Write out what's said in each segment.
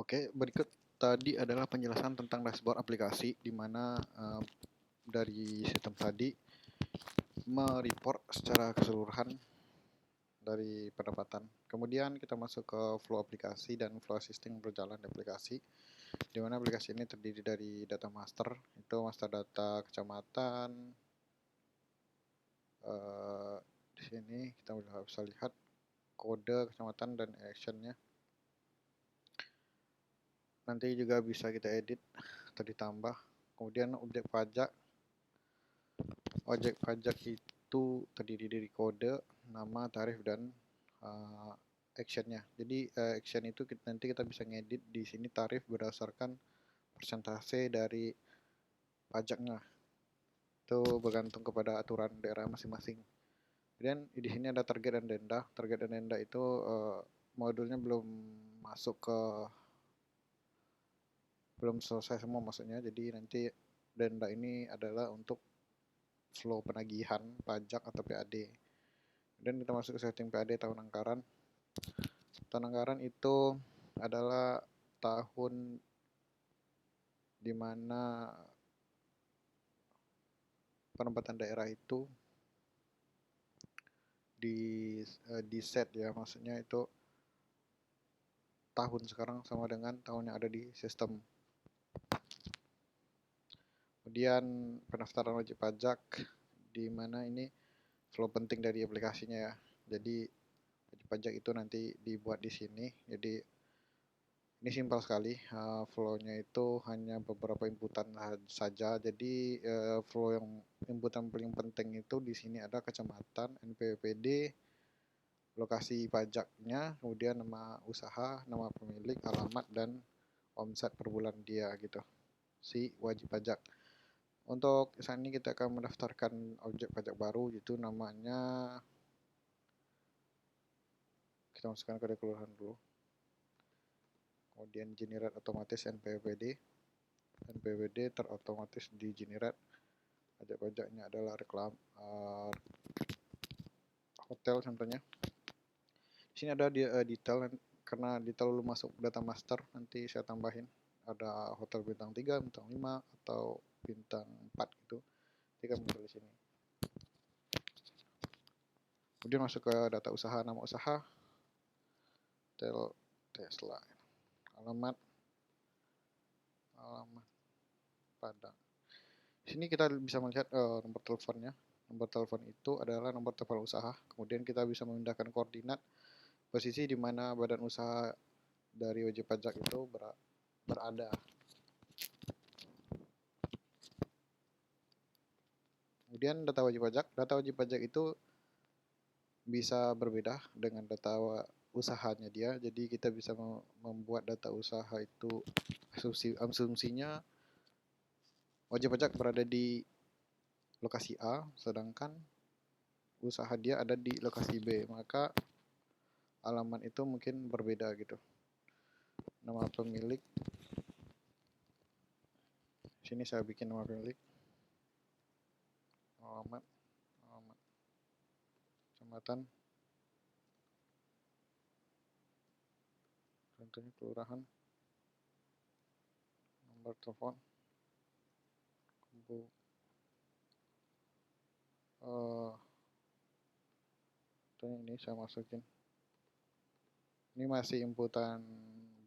Oke, berikut tadi adalah penjelasan tentang dashboard aplikasi, di mana dari sistem tadi mereport secara keseluruhan dari pendapatan. Kemudian kita masuk ke flow aplikasi dan flow assisting berjalan di aplikasi, di mana aplikasi ini terdiri dari data master, itu master data kecamatan. Di sini kita bisa lihat kode kecamatan dan actionnya. Nanti juga bisa kita edit atau ditambah. Kemudian objek pajak itu terdiri dari kode, nama, tarif, dan actionnya. Jadi action itu nanti kita bisa ngedit di sini tarif berdasarkan persentase dari pajaknya. Itu bergantung kepada aturan daerah masing-masing. Kemudian di sini ada target dan denda. Target dan denda itu modulnya belum selesai semua maksudnya. Jadi nanti denda ini adalah untuk flow penagihan pajak atau PAD. Dan kita masuk ke setting PAD tahun anggaran. Tahun anggaran itu adalah tahun di mana pendapatan daerah itu di set ya, maksudnya itu tahun sekarang sama dengan tahun yang ada di sistem. Kemudian pendaftaran wajib pajak, di mana ini flow penting dari aplikasinya ya. Jadi wajib pajak itu nanti dibuat di sini. Jadi ini simpel sekali, flow-nya itu hanya beberapa inputan saja. Jadi flow yang inputan paling penting itu di sini ada kecamatan, NPWP, lokasi pajaknya, kemudian nama usaha, nama pemilik, alamat, dan omset per bulan dia gitu. Si wajib pajak. Untuk saat ini kita akan mendaftarkan objek pajak baru, itu namanya, kita masukkan kode kelurahan dulu. Kemudian generate otomatis NPWD terotomatis di generate. Pajak-pajaknya adalah reklam hotel contohnya. Di sini ada detail, karena detail lu masuk data master, nanti saya tambahin ada hotel bintang 3, bintang 5, atau bintang 4 gitu. Kita muncul di sini. Kemudian masuk ke data usaha, nama usaha, hotel Tesla, alamat Padang. Di sini kita bisa melihat nomor teleponnya. Nomor telepon itu adalah nomor telepon usaha. Kemudian kita bisa memindahkan koordinat posisi di mana badan usaha dari wajib pajak itu berada. Kemudian data wajib pajak itu bisa berbeda dengan data usahanya dia. Jadi kita bisa membuat data usaha itu asumsinya wajib pajak berada di lokasi A, sedangkan usaha dia ada di lokasi B. Maka alamat itu mungkin berbeda gitu. Nama pemilik, sini saya bikin nama pemilik, alamat kecamatan, contohnya kelurahan, nomor telepon, ini saya masukin. Ini masih inputan,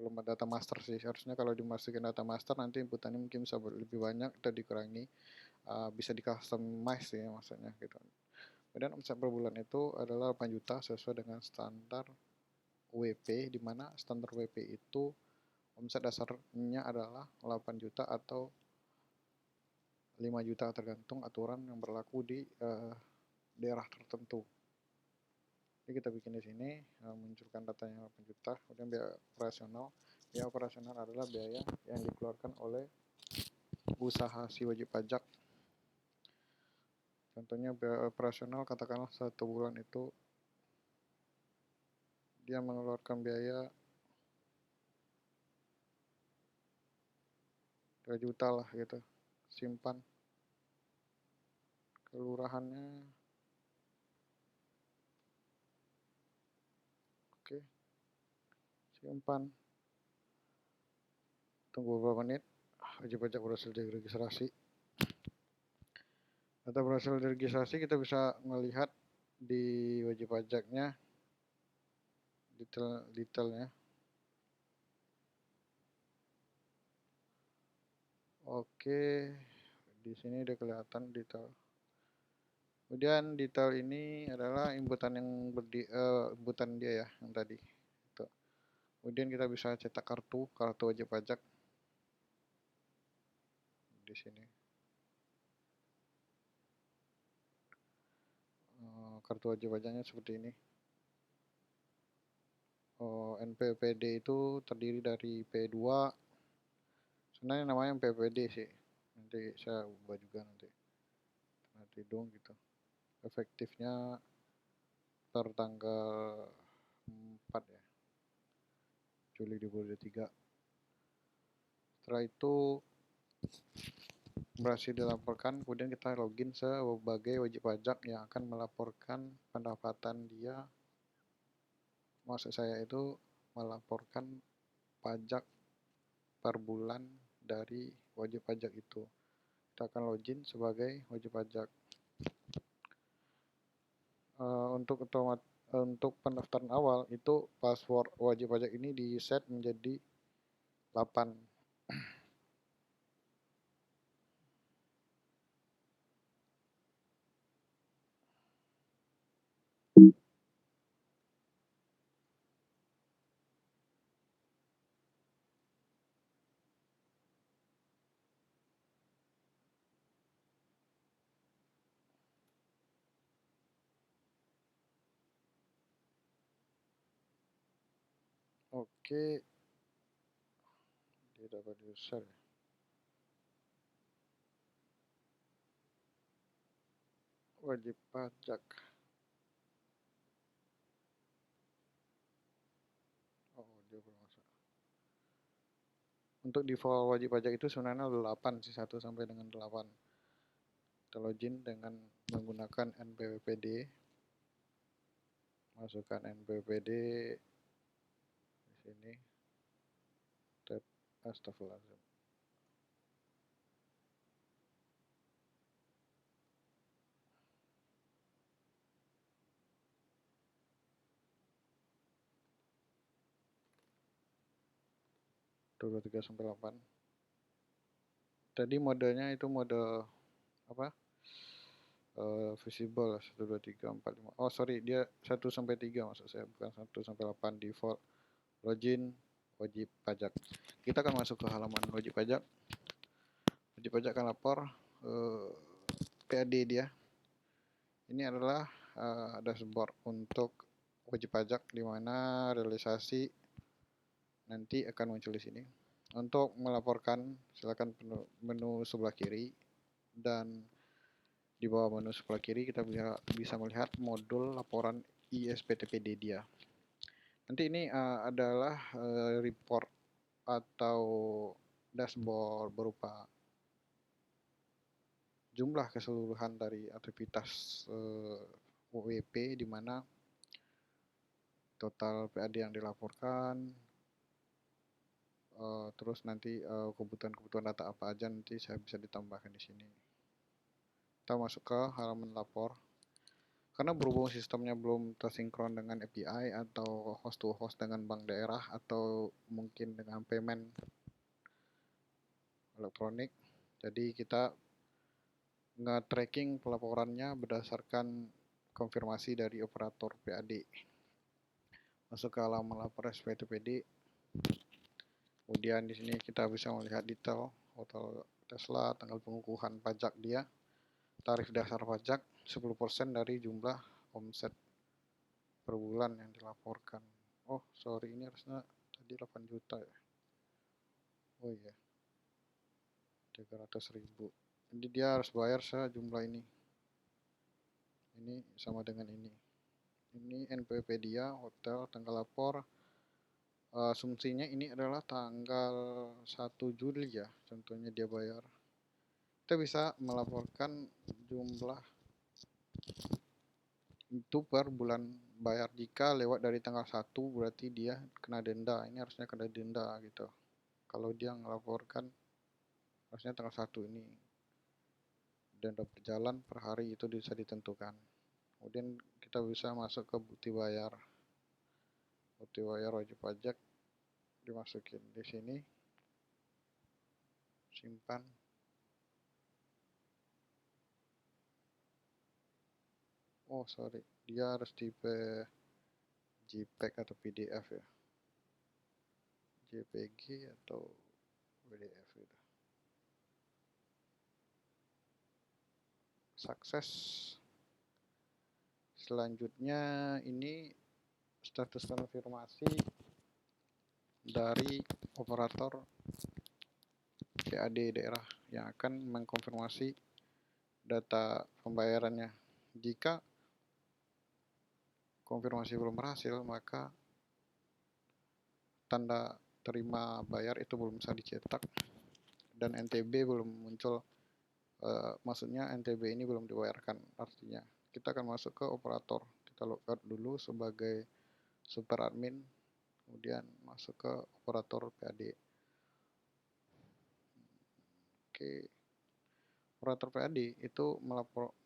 belum ada data master sih. Harusnya kalau dimasukin data master nanti inputannya mungkin bisa lebih banyak atau dikurangi, bisa di customize ya maksudnya gitu. Kemudian omset per bulan itu adalah 8 juta sesuai dengan standar WP, di mana standar WP itu omset dasarnya adalah 8 juta atau 5 juta tergantung aturan yang berlaku di daerah tertentu. Jadi kita bikin di sini, munculkan datanya 8 juta, kemudian biaya operasional. Biaya operasional adalah biaya yang dikeluarkan oleh usaha si wajib pajak. Contohnya biaya operasional, katakanlah 1 bulan itu dia mengeluarkan biaya 2 juta lah gitu. Simpan kelurahannya, oke, simpan Tunggu beberapa menit. Wajib pajak berhasil diregistrasi. Data berhasil diregistrasi, kita bisa melihat di wajib pajaknya detailnya. Oke, di sini udah kelihatan detail. Kemudian detail ini adalah inputan inputan dia ya, yang tadi. Tuh. Kemudian kita bisa cetak kartu wajib pajak di sini. Kartu wajib pajaknya seperti ini. NPWP itu terdiri dari P2. Sebenarnya namanya PPD sih. Nanti saya ubah juga nanti dong gitu. Efektifnya per tanggal 4 ya, Juli 2023. Setelah itu berhasil dilaporkan, kemudian kita login sebagai wajib pajak yang akan melaporkan pendapatan dia. Maksud saya itu melaporkan pajak per bulan dari wajib pajak itu. Kita akan login sebagai wajib pajak. Untuk pendaftaran awal itu password wajib pajak ini di set menjadi 8. Oke, dia dapat user ya. Wajib pajak. Oh, dia belum masuk. Untuk default wajib pajak itu sebenarnya 8 sih, 1 sampai dengan 8. Kita login dengan menggunakan NPWPD. Masukkan NPWPD di sini. Astagfirullahaladzim. Dua 3 sampai 8. Tadi modenya itu mode apa? Visible 1 2 3 4 5. Oh, sorry, dia 1 sampai 3 maksud saya, bukan 1 sampai 8 default. Login wajib pajak. Kita akan masuk ke halaman wajib pajak. Wajib pajak akan lapor PAD dia. Ini adalah dashboard untuk wajib pajak di mana realisasi nanti akan muncul di sini. Untuk melaporkan, silakan menu sebelah kiri, dan di bawah menu sebelah kiri kita bisa melihat modul laporan ISPTPD dia. Nanti ini adalah report atau dashboard berupa jumlah keseluruhan dari aktivitas WP, di mana total PAD yang dilaporkan, terus nanti kebutuhan data apa aja nanti saya bisa ditambahkan di sini. Kita masuk ke halaman lapor. Karena berhubung sistemnya belum tersinkron dengan API atau host to host dengan bank daerah atau mungkin dengan payment elektronik, jadi kita nge-tracking pelaporannya berdasarkan konfirmasi dari operator PAD. Masuk ke halaman lapor SPTPD. Kemudian di sini kita bisa melihat detail hotel Tesla, tanggal pengukuhan pajak dia, tarif dasar pajak 10% dari jumlah omset per bulan yang dilaporkan. Oh, sorry, ini harusnya tadi 8 juta ya. Oh iya, 300.000. Jadi dia harus bayar sejumlah ini. Ini sama dengan ini. Ini NPWP dia, hotel, tanggal lapor. Asumsinya ini adalah tanggal 1 Juli ya, contohnya dia bayar. Kita bisa melaporkan jumlah itu per bulan bayar. Jika lewat dari tanggal 1 berarti dia kena denda. Ini harusnya kena denda gitu. Kalau dia melaporkan harusnya tanggal 1 ini dan udah berjalan per hari itu bisa ditentukan. Kemudian kita bisa masuk ke bukti bayar. Bukti bayar wajib pajak dimasukin di sini, simpan. Oh sorry, dia harus tipe JPEG atau PDF ya, JPG atau PDF gitu. Sukses. Selanjutnya ini status konfirmasi dari operator PAD daerah yang akan mengkonfirmasi data pembayarannya. Jika konfirmasi belum berhasil, maka tanda terima bayar itu belum bisa dicetak dan NTB belum muncul. Maksudnya NTB ini belum dibayarkan. Artinya kita akan masuk ke operator. Kita logout dulu sebagai super admin, kemudian masuk ke operator PAD. Oke, operator PAD itu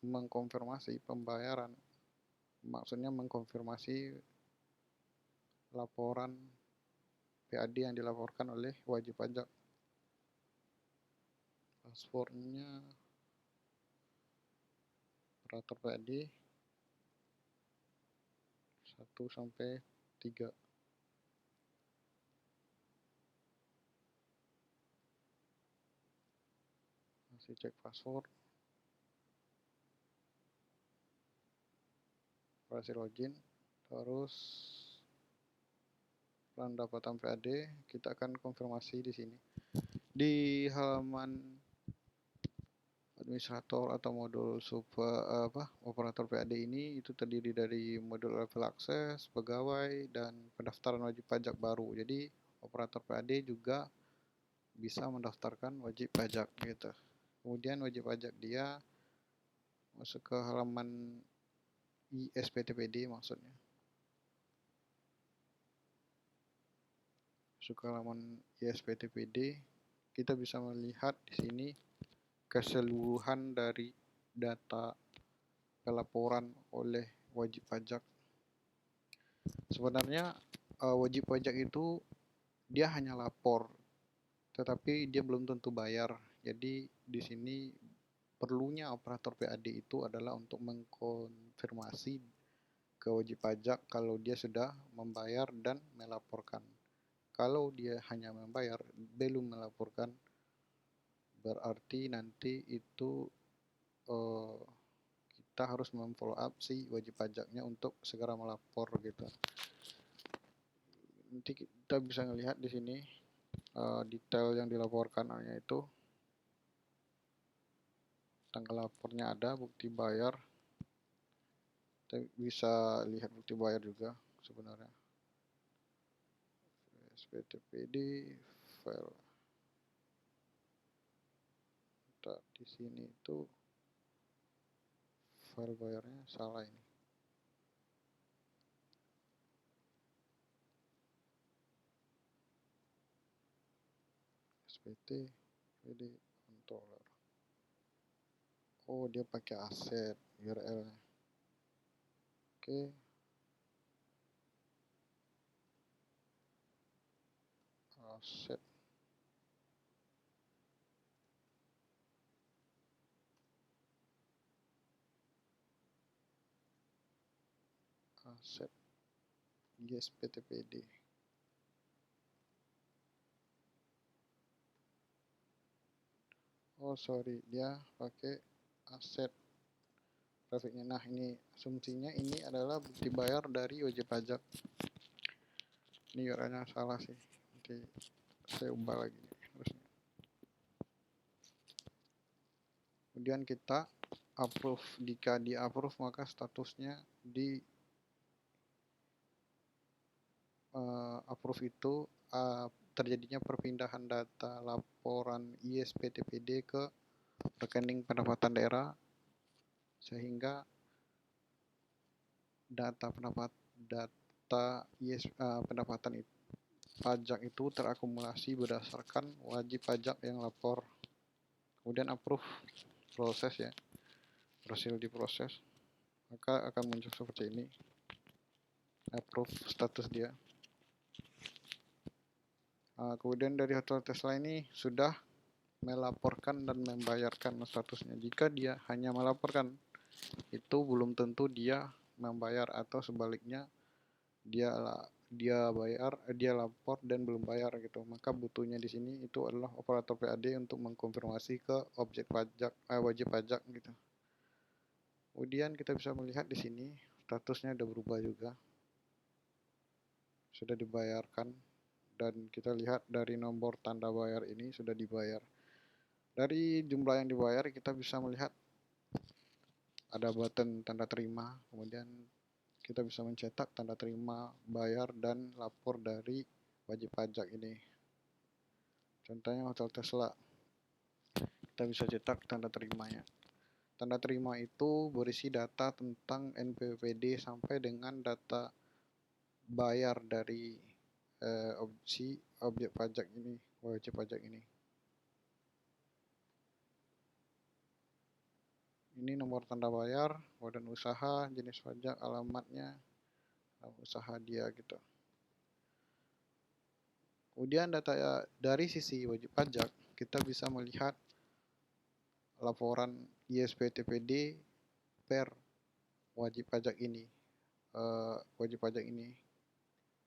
mengkonfirmasi pembayaran, maksudnya mengkonfirmasi laporan PAD yang dilaporkan oleh wajib pajak. Passwordnya operator PAD 1 sampai 3. Masih cek password. Berhasil login. Terus pendapatan PAD kita akan konfirmasi di sini. Di halaman administrator atau modul operator PAD ini itu terdiri dari modul level akses, pegawai, dan pendaftaran wajib pajak baru. Jadi operator PAD juga bisa mendaftarkan wajib pajak gitu. Kemudian wajib pajak dia masuk ke halaman ISPTPD maksudnya. Masuk ke halaman ISPTPD, kita bisa melihat di sini keseluruhan dari data pelaporan oleh wajib pajak. Sebenarnya wajib pajak itu dia hanya lapor, tetapi dia belum tentu bayar. Jadi di sini perlunya operator PAD itu adalah untuk mengkonfirmasi ke wajib pajak kalau dia sudah membayar dan melaporkan. Kalau dia hanya membayar belum melaporkan, berarti nanti itu kita harus memfollow up si wajib pajaknya untuk segera melapor gitu. Nanti kita bisa melihat di sini detail yang dilaporkan yaitu tanggal lapornya ada, bukti bayar. Kita bisa lihat bukti bayar juga sebenarnya. SPTPD file. Di sini itu file bayarnya salah ini. SPTPD controller. Oh, dia pakai aset URL-nya. Oke. Aset. Aset. ISPTPD. Oh sorry, dia pakai aset grafiknya. Nah ini asumsinya ini adalah bukti bayar dari wajib pajak. Ini URL-nya salah sih. Nanti saya ubah lagi. Kemudian kita approve. Jika di approve maka statusnya di approve itu terjadinya perpindahan data laporan ISPTPD ke rekening pendapatan daerah, sehingga data pendapatan pajak itu terakumulasi berdasarkan wajib pajak yang lapor. Kemudian approve proses ya, berhasil diproses, maka akan muncul seperti ini, approve status dia. Kemudian dari Hotel Tesla ini sudah melaporkan dan membayarkan statusnya. Jika dia hanya melaporkan, itu belum tentu dia membayar, atau sebaliknya dia lapor dan belum bayar gitu. Maka butuhnya di sini itu adalah operator PAD untuk mengkonfirmasi ke objek pajak, wajib pajak gitu. Kemudian kita bisa melihat di sini statusnya udah berubah juga, sudah dibayarkan, dan kita lihat dari nomor tanda bayar ini sudah dibayar. Dari jumlah yang dibayar kita bisa melihat ada button tanda terima, kemudian kita bisa mencetak tanda terima, bayar, dan lapor dari wajib pajak ini. Contohnya Hotel Tesla, kita bisa cetak tanda terimanya. Tanda terima itu berisi data tentang NPWP sampai dengan data bayar dari objek pajak ini, wajib pajak ini. Ini nomor tanda bayar, badan usaha, jenis pajak, alamatnya, usaha dia gitu. Kemudian data dari sisi wajib pajak, kita bisa melihat laporan ISP TPD per wajib pajak ini.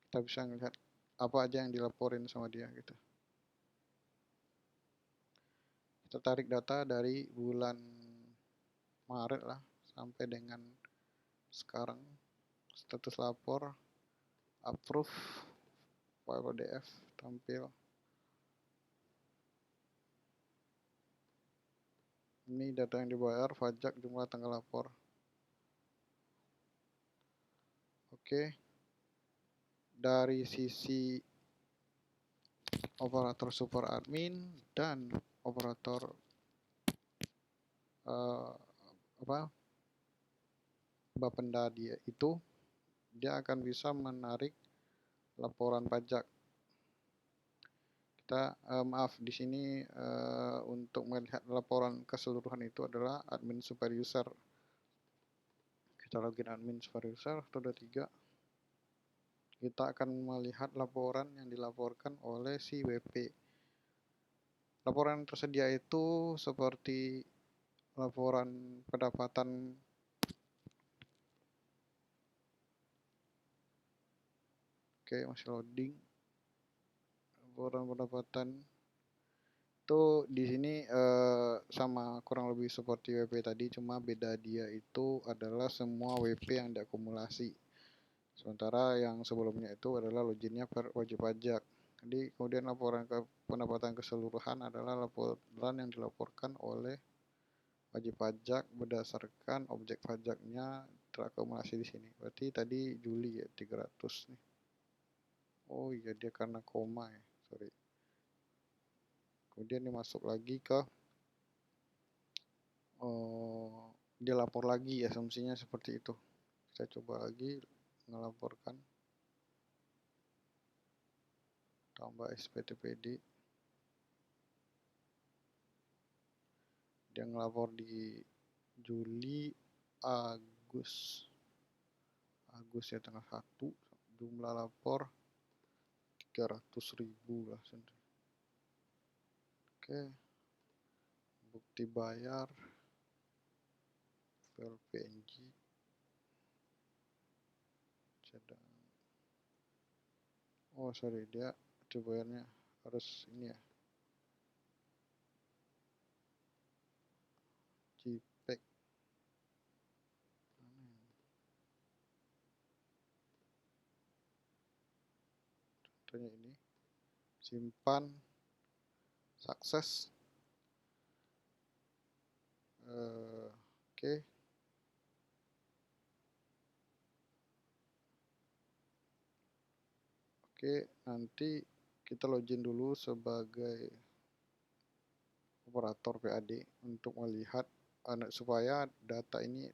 Kita bisa melihat apa aja yang dilaporin sama dia gitu. Kita tarik data dari bulan Maret lah sampai dengan sekarang. Status lapor, approve, file PDF tampil. Ini data yang dibayar, pajak, jumlah tanggal lapor. Oke. Dari sisi operator super admin dan operator Bapenda dia itu, dia akan bisa menarik laporan pajak. Kita maaf di sini untuk melihat laporan keseluruhan itu adalah admin super user. Kita login admin super user, atau 23. Kita akan melihat laporan yang dilaporkan oleh si WP. Laporan tersedia itu seperti laporan pendapatan, oke masih loading. Laporan pendapatan itu di sini sama kurang lebih seperti WP tadi, cuma beda dia itu adalah semua WP yang diakumulasi. Sementara yang sebelumnya itu adalah loginnya per wajib pajak. Jadi kemudian laporan pendapatan keseluruhan adalah laporan yang dilaporkan oleh wajib pajak berdasarkan objek pajaknya terakumulasi di sini. Berarti tadi Juli ya 300 nih. Oh iya, dia karena koma ya, sorry. Kemudian dimasuk lagi ke dia lapor lagi, asumsinya seperti itu. Saya coba lagi melaporkan, tambah SPTPD. Dia ngelapor di Juli, Agustus ya tanggal 1, jumlah lapor 300.000 lah. Oke, bukti bayar, file PNG, cadangan. Oh sorry, dia bayarnya harus ini ya, JPEG. Contohnya ini, simpan, sukses. Oke. Oke, nanti kita login dulu sebagai operator PAD untuk melihat supaya data ini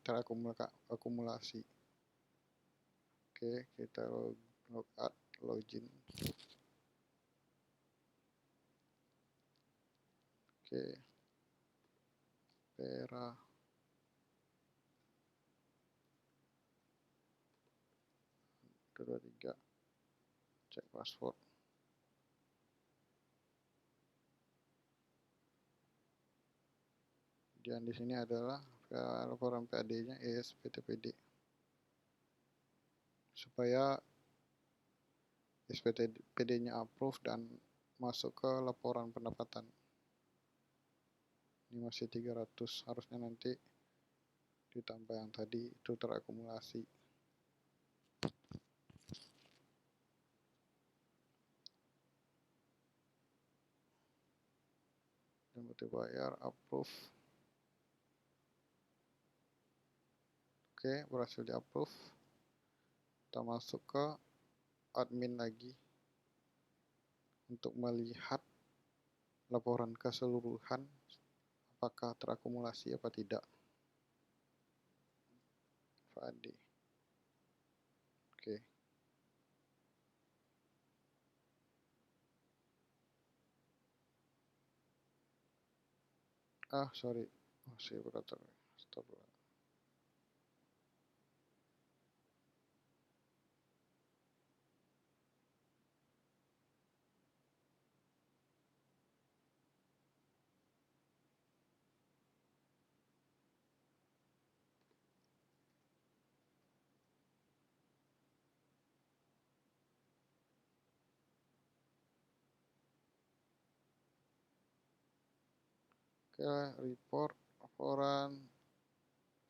Oke. Pera. Dua tiga. Cek password. Dan di sini adalah laporan PAD-nya ESPTPD. Supaya SPTPD-nya approve dan masuk ke laporan pendapatan. Ini masih 300, harusnya nanti ditambah yang tadi itu terakumulasi. Dan bukti bayar approve. Oke, berhasil di approve. Kita masuk ke admin lagi untuk melihat laporan keseluruhan apakah terakumulasi apa tidak. FAD. Oke. Sorry. Masih operator. Stop. Oke, report laporan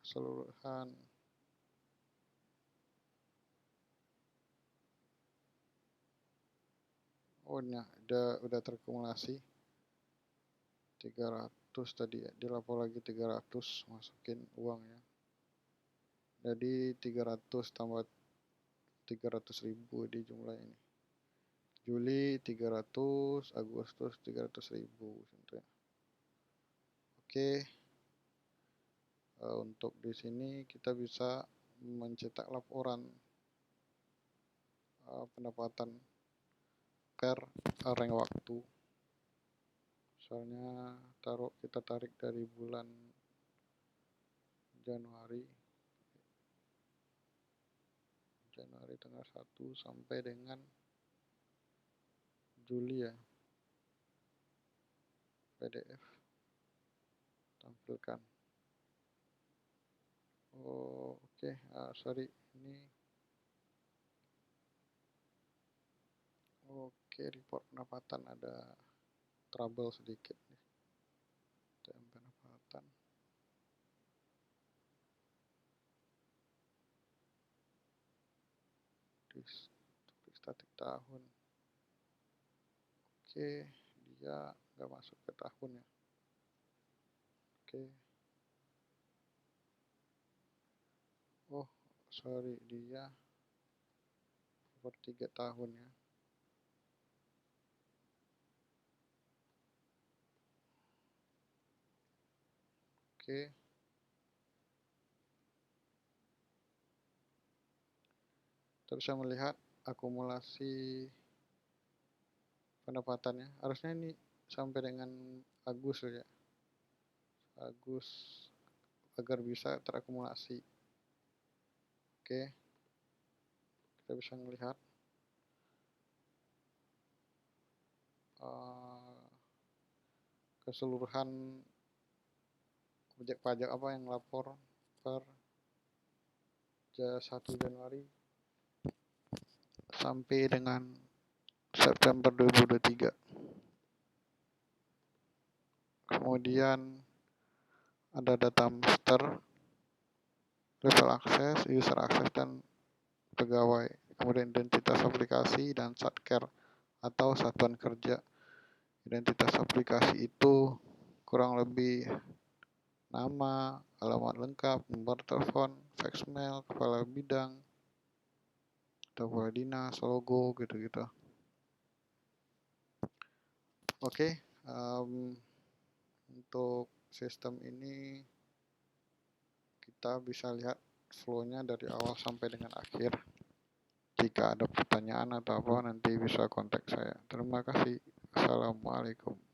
keseluruhan. Oh, ini udah terkumulasi 300 tadi ya. Dilapor lagi 300, masukin uangnya. Jadi 300 tambah 300.000 di jumlah ini. Juli 300, Agustus 300.000 contohnya. Oke. Untuk di sini kita bisa mencetak laporan pendapatan per rank waktu. Misalnya kita tarik dari bulan Januari tanggal 1 sampai dengan Juli ya. PDF tampilkan. Oh, oke. Sorry, ini oke, report pendapatan ada trouble sedikit nih. Pendapatan. Statik tahun. Oke, dia nggak masuk ke tahun ya. Oke. Oh, sorry, dia per 3 tahun ya. Oke. Kita bisa melihat akumulasi pendapatannya. Harusnya ini sampai dengan Agustus ya. Agustus agar bisa terakumulasi. Oke. Kita bisa melihat keseluruhan objek pajak apa yang lapor per 1 Januari sampai dengan September 2023. Kemudian ada data master, level akses, user akses, dan pegawai. Kemudian identitas aplikasi dan satker atau satuan kerja. Identitas aplikasi itu kurang lebih nama, alamat lengkap, nomor telepon, fax mail, kepala bidang, kepala dinas, logo, gitu-gitu. Oke, untuk sistem ini kita bisa lihat flow-nya dari awal sampai dengan akhir. Jika ada pertanyaan atau apa, nanti bisa kontak saya. Terima kasih. Assalamualaikum.